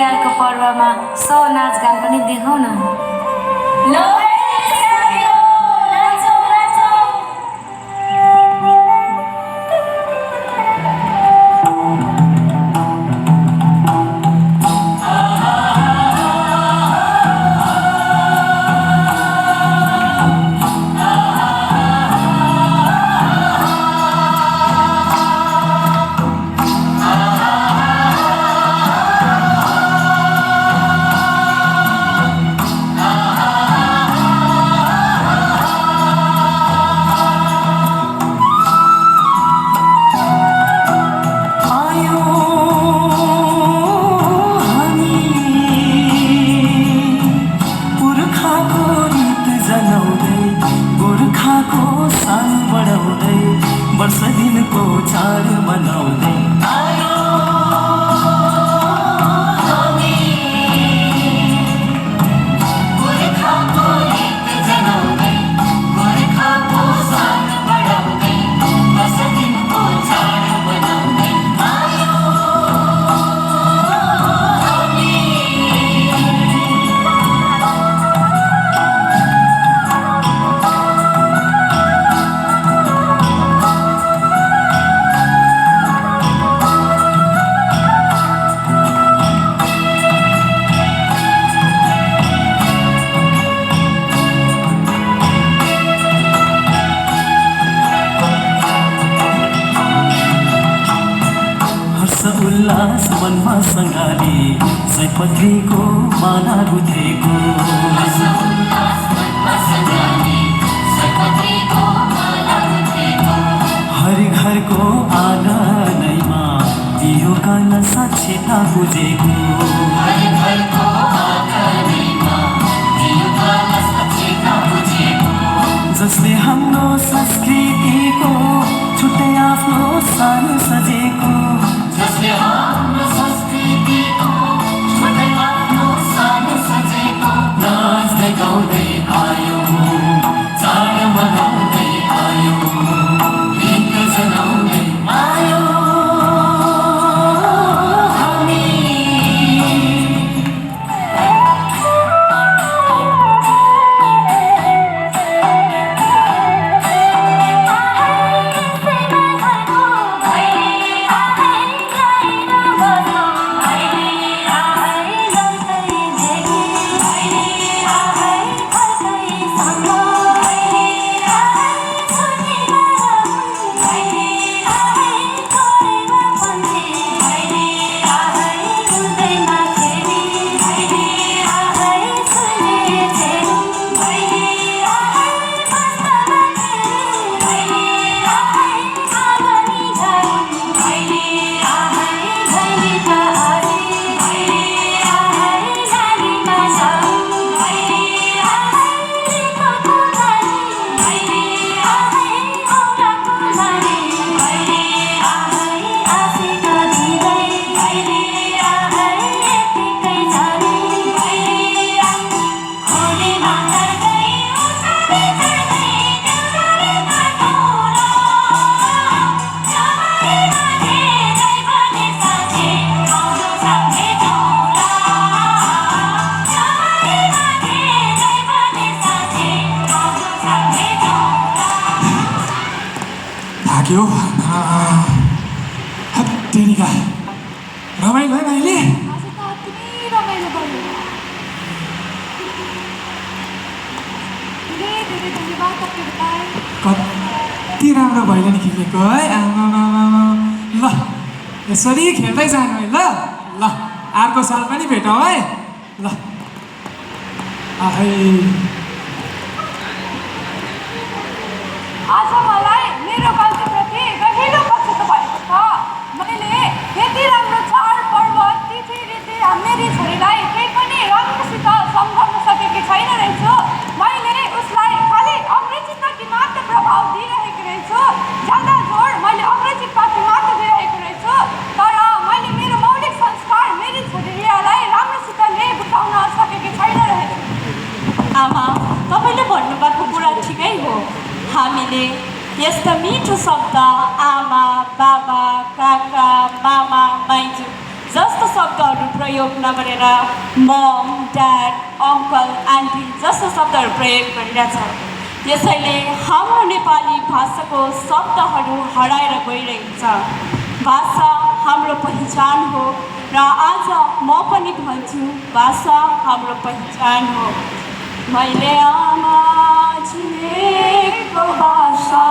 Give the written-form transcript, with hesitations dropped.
तिहारको पर्वमा सौ नाचगान पनि देखाउँ न। वर्ष दिनको चाड मनाउँदै आयो हामी गोर्खाको गीत जनाउँदै गोर्खाको शान बढाउँदै वर्ष दिनको चाड मनाउँदै आयो हामी। उल्लास मनमा सँगाले सयपत्रीको माला गुथेको हर घरको आँगनैमा दियोका नशा छेटा बुझेको जसले हाम्रो संस्कृतिको छुट्टै आफ्नो सानो सजेको जसले हाम्रो संस्कृतिको छुट्टै आफ्नो सानो सजेको नाच्दै गाउँदै आयो चाड मनाउँदै आयो गीत जनाउँदै आयो हामी। भाग्यो हत्तेरिका रमाइलो है भाइले कति राम्रो भैलेनी खेलेको है आमा ल यसरी खेल्दै जानु है ल ल अर्को साल पनि भेटौँ है ल आज मलाई मेरो गल्तीप्रति गहिरो पछुतो भएको छ। मैले यति राम्रो चाड पर्व तिथि रीति मेरी छोरीलाई केही पनि राम्रोसित सम्झाउन सकेकी छैन रहेछु। मैले उसलाई खालि अङ्ग्रेजीपट्टि मात्र प्रभाव दिइरहेको रहेछु, ज्यादा जोड मैले अङ्ग्रेजीपट्टि मात्र दिइरहेको रहेछु। तर मैले मेरो मौलिक संस्कार मेरी छोरी रियालाई राम्रोसितले बुझाउन सकेकी छैन रहेछु। आमा, तपाईँले भन्नुभएको कुरा ठिकै हो। हामीले यस्ता मिठो शब्द आमा, बाबा, काका, मामा, माइजू जस्ता शब्दहरू प्रयोग नगरेर मम ड्याड अङ्कल आन्टी जस्ता शब्दहरू प्रयोग गरिरहेछ। यसैले हाम्रो नेपाली भाषाको शब्दहरू हराएर गइरहेको छ। भाषा हाम्रो पहिचान हो र आज म पनि भन्छु भाषा हाम्रो पहिचान हो। मैले आमा चिनेको भाषा